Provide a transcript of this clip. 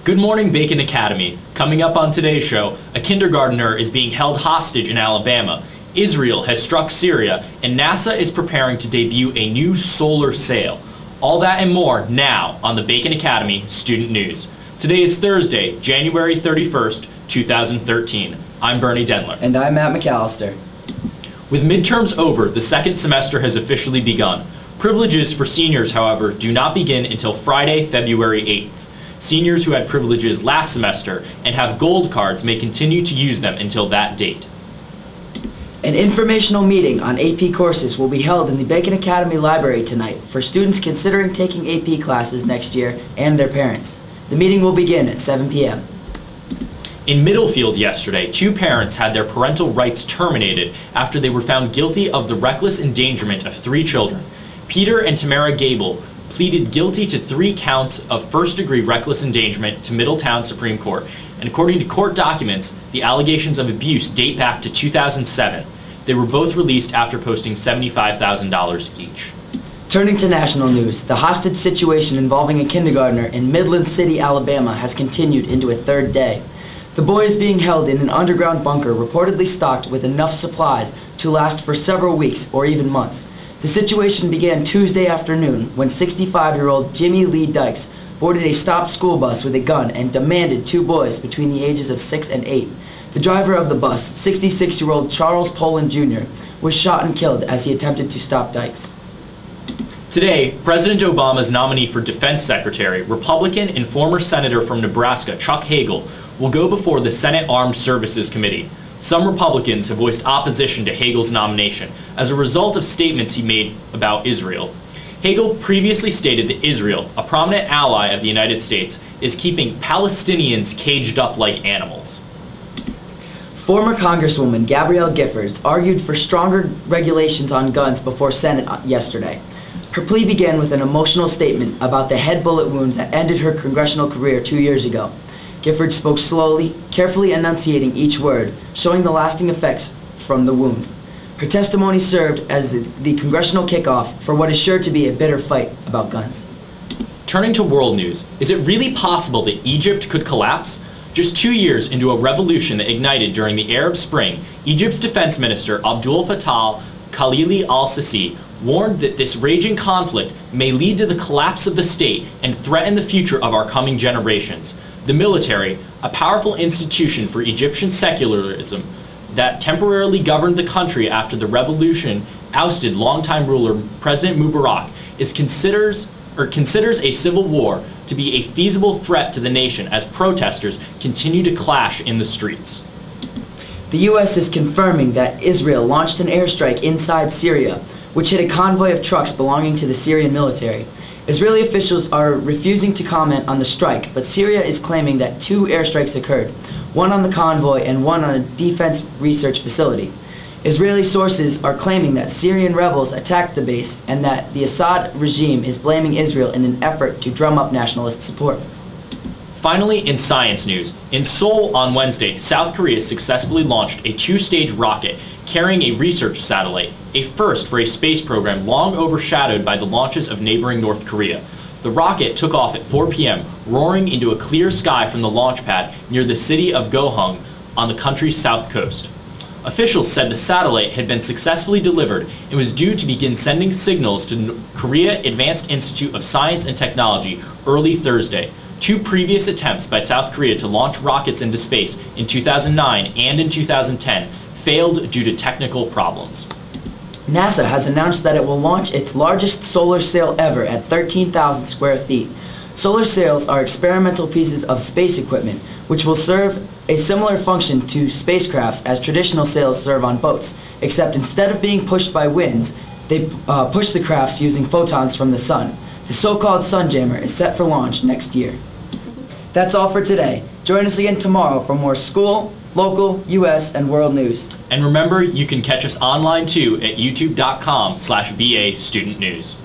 Good morning, BASN Academy. Coming up on today's show, a kindergartner is being held hostage in Alabama, Israel has struck Syria, and NASA is preparing to debut a new solar sail. All that and more now on the BASN Academy Student News. Today is Thursday, January 31st, 2013. I'm Bernie Dennler. And I'm Matt McAllister. With midterms over, the second semester has officially begun. Privileges for seniors, however, do not begin until Friday, February 8th. Seniors who had privileges last semester and have gold cards may continue to use them until that date. An informational meeting on AP courses will be held in the BASN Academy Library tonight for students considering taking AP classes next year and their parents. The meeting will begin at 7 p.m. In Middlefield yesterday, two parents had their parental rights terminated after they were found guilty of the reckless endangerment of 3 children. Peter and Tamara Gable pleaded guilty to 3 counts of first-degree reckless endangerment to Middletown Supreme Court, and according to court documents, the allegations of abuse date back to 2007. They were both released after posting $75,000 each. Turning to national news, the hostage situation involving a kindergartner in Midland City, Alabama has continued into a 3rd day. The boy is being held in an underground bunker reportedly stocked with enough supplies to last for several weeks or even months. The situation began Tuesday afternoon when 65-year-old Jimmy Lee Dykes boarded a stopped school bus with a gun and demanded 2 boys between the ages of 6 and 8. The driver of the bus, 66-year-old Charles Poland Jr., was shot and killed as he attempted to stop Dykes. Today, President Obama's nominee for Defense Secretary, Republican and former Senator from Nebraska, Chuck Hagel, will go before the Senate Armed Services Committee. Some Republicans have voiced opposition to Hagel's nomination as a result of statements he made about Israel. Hagel previously stated that Israel, a prominent ally of the United States, is keeping Palestinians caged up like animals. Former Congresswoman Gabrielle Giffords argued for stronger regulations on guns before Senate yesterday. Her plea began with an emotional statement about the head bullet wound that ended her congressional career 2 years ago. Giffords spoke slowly, carefully enunciating each word, showing the lasting effects from the wound. Her testimony served as the congressional kickoff for what is sure to be a bitter fight about guns. Turning to world news, is it really possible that Egypt could collapse? Just 2 years into a revolution that ignited during the Arab Spring, Egypt's defense minister Abdul Fattah Khalili al-Sisi warned that this raging conflict may lead to the collapse of the state and threaten the future of our coming generations. The military, a powerful institution for Egyptian secularism that temporarily governed the country after the revolution ousted longtime ruler President Mubarak, considers a civil war to be a feasible threat to the nation as protesters continue to clash in the streets. The U.S. is confirming that Israel launched an airstrike inside Syria, which hit a convoy of trucks belonging to the Syrian military. Israeli officials are refusing to comment on the strike, but Syria is claiming that 2 airstrikes occurred, one on the convoy and one on a defense research facility. Israeli sources are claiming that Syrian rebels attacked the base and that the Assad regime is blaming Israel in an effort to drum up nationalist support. Finally, in science news, in Seoul on Wednesday, South Korea successfully launched a 2-stage rocket carrying a research satellite, a first for a space program long overshadowed by the launches of neighboring North Korea. The rocket took off at 4 p.m., roaring into a clear sky from the launch pad near the city of Gohung on the country's south coast. Officials said the satellite had been successfully delivered and was due to begin sending signals to Korea Advanced Institute of Science and Technology early Thursday. 2 previous attempts by South Korea to launch rockets into space in 2009 and in 2010 failed due to technical problems. NASA has announced that it will launch its largest solar sail ever at 13,000 square feet. Solar sails are experimental pieces of space equipment which will serve a similar function to spacecrafts as traditional sails serve on boats, except instead of being pushed by winds, they push the crafts using photons from the sun. The so-called Sunjammer is set for launch next year. That's all for today. Join us again tomorrow for more school, local, U.S., and world news. And remember, you can catch us online too at youtube.com/BA Student News.